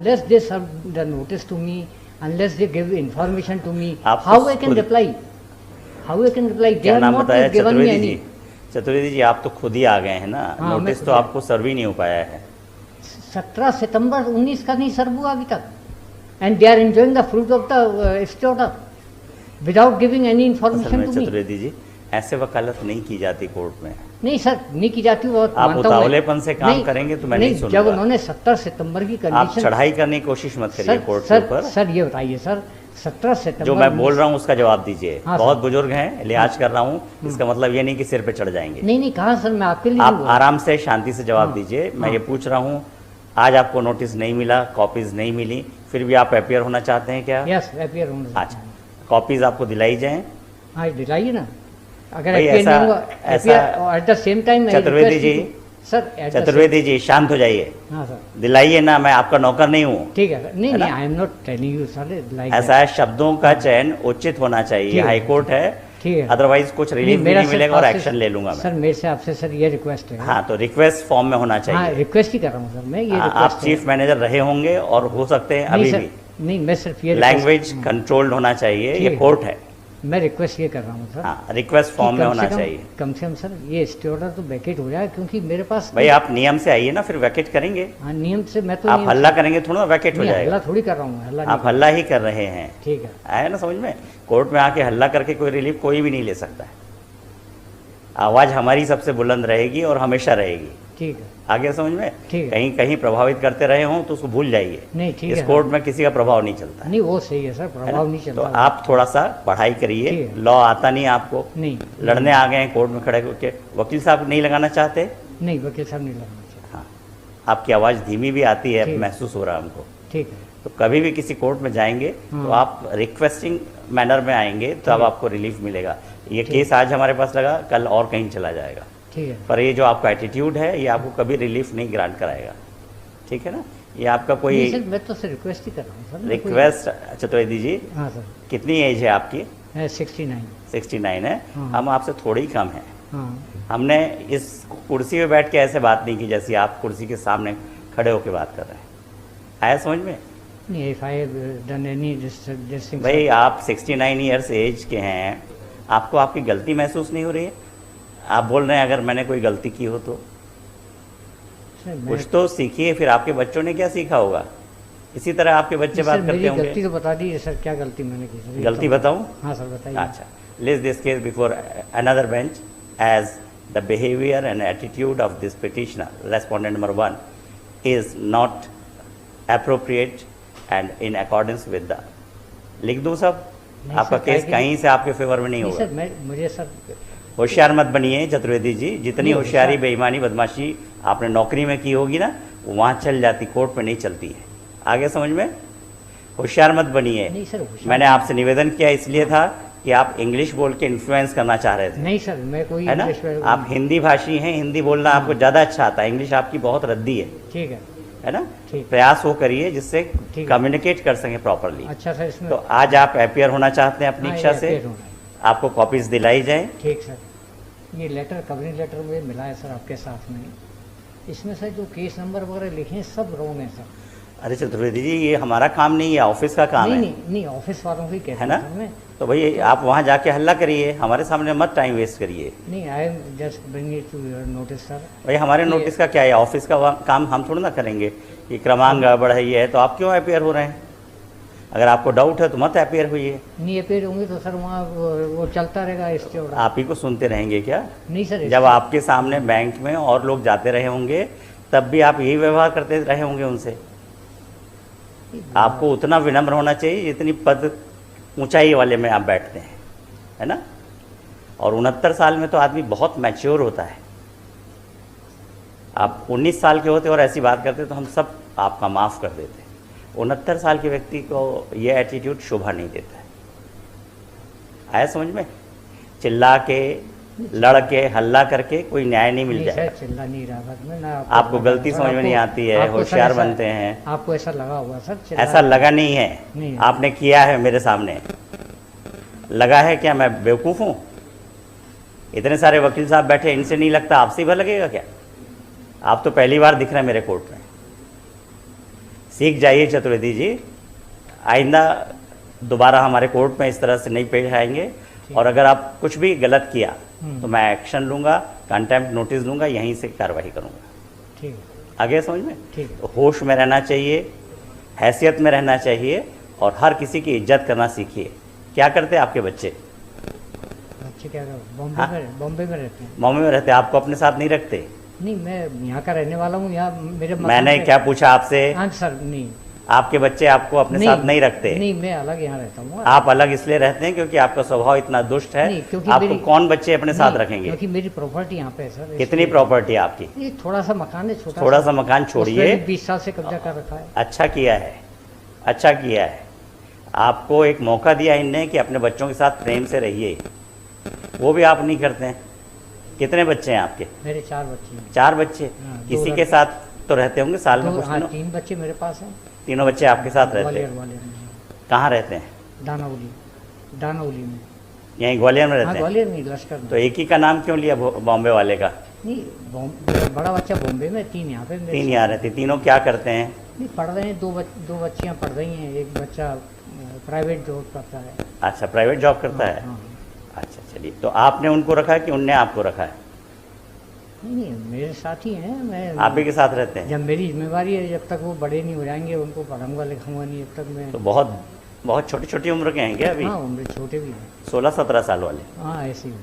Unless they serve the notice to me, unless they give information to me, आप how तो I can खुद- reply? How I can reply? They क्या have नाम not बताया? given me Chaturvedi any. जी। चतुर्वेदी जी, आप तो खुद ही आ गए हैं ना, हाँ, मैं नोटिस खुद तो ही- आपको सर्व ही नहीं हो पाया है। 17 सितंबर 19 का नहीं सर्व हुआ अभी तक, and they are enjoying the fruit of the stay order without giving any असल इन्फॉर्मेशन में टू मी। चतुर्वेदी जी, ऐसे वकालत नहीं की जाती कोर्ट में। नहीं सर, नहीं की जाती, वो आप मानता हूं मैं। उतावलेपन से काम नहीं, करेंगे तो मैं नहीं जब सुनूंगा। उन्होंने 17 सितंबर की आप कंडीशन, चढ़ाई करने की कोशिश मत करिए कोर्ट के सर ऊपर। सर ये बताइए सर, 17 सितंबर जो मैं बोल रहा हूँ उसका जवाब दीजिए। हाँ, बहुत सर। बुजुर्ग हैं, लिहाज कर रहा हूँ, इसका मतलब ये नहीं कि सिर पे चढ़ जाएंगे। नहीं नहीं, कहा सर, मैं आपके लिए आप नहीं बोल रहा। आराम से शांति से जवाब हाँ, दीजिए। मैं हाँ। ये पूछ रहा हूँ, आज आपको नोटिस नहीं मिला, कॉपीज नहीं मिली, फिर भी आप अपियर होना चाहते हैं क्या? यस, अपियर होना। अच्छा, कॉपीज आपको दिलाई जाए। हाँ, दिलाइए ना। अगर भाई अपियर ऐसा- नहीं हुआ, ऐसा- appear at the same time Chaturvedi ji, sir, at the Chaturvedi ji शांत हो जाइए, same- हाँ सर, दिलाइए ना, मैं आपका नौकर नहीं हूँ। ठीक है सर। नहीं है नहीं, ना? I am not telling you sir like ऐसा है, शब्दों का चयन उचित होना चाहिए। ठीक है। हाई कोर्ट है, ठीक है। अदरवाइज कुछ रिलीफ भी मेरा नहीं सिर्फ मिलेगा और आपसे- एक्शन ले लूंगा सर मैं। मेरे से आपसे सर ये रिक्वेस्ट है। हाँ, तो रिक्वेस्ट फॉर्म में होना हाँ, चाहिए। रिक्वेस्ट ही कर रहा हूँ सर मैं, ये आप रिक्वेस्ट चीफ मैनेजर रहे होंगे और हो सकते हैं नहीं अभी सर, भी। नहीं मैं सिर्फ ये request- लैंग्वेज कंट्रोल्ड होना चाहिए, ठीक ये है। कोर्ट है। मैं रिक्वेस्ट ये कर रहा हूँ सर, हाँ, रिक्वेस्ट फॉर्म में होना चाहिए। कम से कम सर ये स्टे ऑर्डर तो वैकेट हो जाए, क्योंकि मेरे पास भाई आप नियम से आइए ना, फिर वैकेट करेंगे। हाँ, नियम से मैं तो आप नियम हल्ला से- करेंगे थोड़ा वैकेट हो नहीं, जाएगा। हल्ला थोड़ी कर रहा हूँ, हल्ला आप नहीं। हल्ला ही कर रहे हैं, ठीक है। आया ना समझ में? कोर्ट में आके हल्ला करके कोई रिलीफ कोई भी नहीं ले सकता है। आवाज़ हमारी सबसे बुलंद रहेगी और हमेशा रहेगी। ठीक है, आगे समझ में? ठीक है। कहीं कहीं प्रभावित करते रहे हों तो उसको भूल जाइए। नहीं ठीक इस है कोर्ट में किसी का प्रभाव नहीं चलता है। नहीं, वो सही है सर, है प्रभाव ना? नहीं तो चलता। आप थोड़ा सा पढ़ाई ठीक करिए। है। लॉ आता नहीं आपको, नहीं लड़ने आ गए हैं कोर्ट में खड़े होकर। वकील साहब नहीं लगाना चाहते? नहीं, वकील साहब नहीं लगना चाहिए। हाँ, आपकी आवाज़ धीमी भी आती है, ठीक। महसूस हो रहा है हमको। ठीक है, तो कभी भी किसी कोर्ट में जाएंगे तो हाँ। आप रिक्वेस्टिंग मैनर में आएंगे, तो अब ठीक। आपको रिलीफ मिलेगा। ये केस आज हमारे पास लगा, कल और कहीं चला जाएगा, ठीक है, पर ये जो आपका एटीट्यूड है ये आपको कभी रिलीफ नहीं ग्रांट कराएगा। ठीक है ना? ये आपका नहीं कोई सर, मैं तो सिर्फ रिक्वेस्ट ही कर रहा हूँ सर, मैं कोई- रिक्वेस्ट। चतुर्वेदी जी, हाँ सर, कितनी एज है आपकी? 69। 69 है। हाँ। हम आपसे थोड़ी कम हैं। हाँ, हमने इस कुर्सी पे बैठ के ऐसे बात नहीं की जैसी आप कुर्सी के सामने खड़े होकर बात कर रहे हैं। आया समझ में? नहीं, if I done any this thing, भाई आप 69 ईयर्स एज के हैं, आपको आपकी गलती महसूस नहीं हो रही है? आप बोल रहे हैं अगर मैंने कोई गलती की हो तो कुछ तो सीखिए। फिर आपके बच्चों ने क्या सीखा होगा? इसी तरह आपके बच्चे बात करते होंगे। गलती तो बता दीजिए सर, क्या गलती मैंने की सर? गलती बताऊं? हाँ सर, बताइए। अच्छा, let's this case before another bench as the behaviour and attitude of this petitioner respondent number 1 is not appropriate and in accordance with the। लिख दूं सब? नहीं आपका सर, केस क्या कहीं से आपके फेवर में नहीं नहीं होगा। सर, मैं मुझे सर होशियार मत बनिए चतुर्वेदी जी। जितनी नहीं, होशियारी, होशियार- बेईमानी, बदमाशी आपने नौकरी में की होगी ना, वो वहाँ चल जाती, कोर्ट में नहीं चलती है। आगे समझ में? होशियार मत बनिए। नहीं सर, होशियार- मैंने आपसे निवेदन किया इसलिए था कि आप इंग्लिश बोल के इन्फ्लुएंस करना चाह रहे थे, नहीं सर, मैं कोई है ना? इंग्लिश में- आप हिंदी भाषी हैं, हिंदी बोलना आपको ज़्यादा अच्छा आता है, इंग्लिश आपकी बहुत रद्दी ठीक है ना? ठीक। प्रयास वो करिए जिससे ठीक। कम्युनिकेट कर सकें प्रॉपरली। अच्छा सर, इसमें तो आज आप अपियर होना चाहते हैं अपनी हाँ, इच्छा ये से, appear होना है। आपको कॉपीज दिलाई जाए। ठीक सर, ये लेटर, कवरिंग लेटर मुझे मिला है सर आपके साथ में। इसमें सर जो केस नंबर वगैरह लिखे हैं सब रॉन्ग है सर। अरे चतुर्वेदी जी, ये हमारा काम नहीं है, ऑफिस का काम नहीं है, नहीं नहीं, ऑफिस वालों को ही कहते है ना? हैं सर मैं। तो भाई आप वहाँ जाके हल्ला करिए, हमारे सामने मत टाइम वेस्ट करिए। नहीं, I am just bring it to your notice sir. भाई हमारे नोटिस का क्या है? ऑफिस का काम हम थोड़ा ना करेंगे कि क्रमांक गड़बड़ है, ये है, तो आप क्यों अपियर हो रहे हैं? अगर आपको डाउट है तो मत अपियर होइए। नहीं अपेयर होंगे तो सर वहाँ वो चलता रहेगा स्टे ऑर्डर। आप ही को सुनते रहेंगे क्या? नहीं सर, जब आपके सामने बैंक में और लोग जाते रहे होंगे तब भी आप यही व्यवहार करते रहे होंगे उनसे। आपको उतना विनम्र होना चाहिए जितनी पद ऊंचाई वाले में आप बैठते हैं, है ना? और 69 साल में तो आदमी बहुत मैच्योर होता है। आप 19 साल के होते और ऐसी बात करते तो हम सब आपका माफ़ कर देते। 69 साल के व्यक्ति को ये एटीट्यूड शोभा नहीं देता है। आया समझ में? चिल्ला के, लड़ के, हल्ला करके कोई न्याय नहीं मिल नहीं जाएगा। सर, चिल्ला नहीं रहा सर मैं ना। आपको गलती समझ में नहीं आती है, आपको सर होशियार ऐसा- बनते हैं। आपको ऐसा लगा हुआ सर? चिल्ला- ऐसा लगा नहीं है, नहीं। आपने किया है मेरे सामने। लगा है क्या मैं बेवकूफ़ हूँ? इतने सारे वकील साहब बैठे, इनसे नहीं लगता, आपसे ही भर लगेगा क्या? आप तो पहली बार दिख रहे हैं मेरे कोर्ट में। सीख जाइए चतुर्वेदी जी, आइंदा दोबारा हमारे कोर्ट में इस तरह से नहीं पेश आएंगे, और अगर आप कुछ भी गलत किया तो मैं एक्शन लूँगा, कंटेम्प्ट नोटिस दूंगा, यहीं से कार्रवाई करूँगा। ठीक है, आगे समझ में? ठीक है। तो होश में रहना चाहिए, हैसियत में रहना चाहिए, और हर किसी की इज्जत करना सीखिए। क्या करते हैं आपके बच्चे? बच्चे क्या कर बॉम्बे हाँ? में बॉम्बे में रहते हैं। बॉम्बे में रहते हैं, आपको अपने साथ नहीं रखते? नहीं, मैं यहाँ का रहने वाला हूँ, यहाँ मेरे मकान मैंने पे- क्या पूछा आपसे? हाँ सर, नहीं आपके बच्चे आपको अपने साथ नहीं रखते? नहीं, मैं अलग यहाँ रहता हूँ। आप अलग इसलिए रहते हैं क्योंकि आपका स्वभाव इतना दुष्ट है। नहीं, क्योंकि आपको मेरी- कौन बच्चे अपने साथ नहीं, रखेंगे? क्योंकि मेरी प्रॉपर्टी यहाँ पे है सर। कितनी प्रॉपर्टी है आपकी? ये थोड़ा सा मकान है, छोटा थोड़ा सा मकान छोड़िए। 20 साल से कब्जा कर रखा है। अच्छा किया है, अच्छा किया है। आपको एक मौका दिया इनने कि अपने बच्चों के साथ प्रेम से रहिए, वो भी आप नहीं करते हैं। कितने बच्चे हैं आपके? मेरे 4 बच्चे हैं। 4 बच्चे। हाँ, दो किसी के लड़के। साथ तो रहते होंगे साल में कुछ हाँ, दिनों? 3 बच्चे मेरे पास हैं। तीनों बच्चे आपके साथ रहते ग्वालियर हैं? में कहाँ रहते हैं? दानाउली में। यहीं ग्वालियर में हाँ, रहते हैं? ग्वालियर में, लश्कर में। तो एक ही का नाम क्यों लिया बॉम्बे वाले का? नहीं, बड़ा बच्चा बॉम्बे में, 3 यहाँ पे मेरे 3 साथ। यहाँ रहते। तीनों क्या करते हैं? नहीं, पढ़ रहे हैं। 2 बच्चियाँ पढ़ रही हैं, एक बच्चा प्राइवेट जॉब करता है। अच्छा, प्राइवेट जॉब करता है। हाँ। अच्छा, चलिए। तो आपने उनको रखा है कि उनने आपको रखा है? नहीं, मेरे साथ ही हैं। मैं आप ही के साथ रहते हैं? जब मेरी जिम्मेवारी है, जब तक वो बड़े नहीं हो जाएंगे उनको पढ़ाऊंगा लिखाऊंगा नहीं, जब तक मैं। तो बहुत बहुत छोटी छोटी उम्र के हैं क्या अभी? हाँ, उम्र छोटे भी हैं। 16-17 साल वाले? हाँ, ऐसे ही।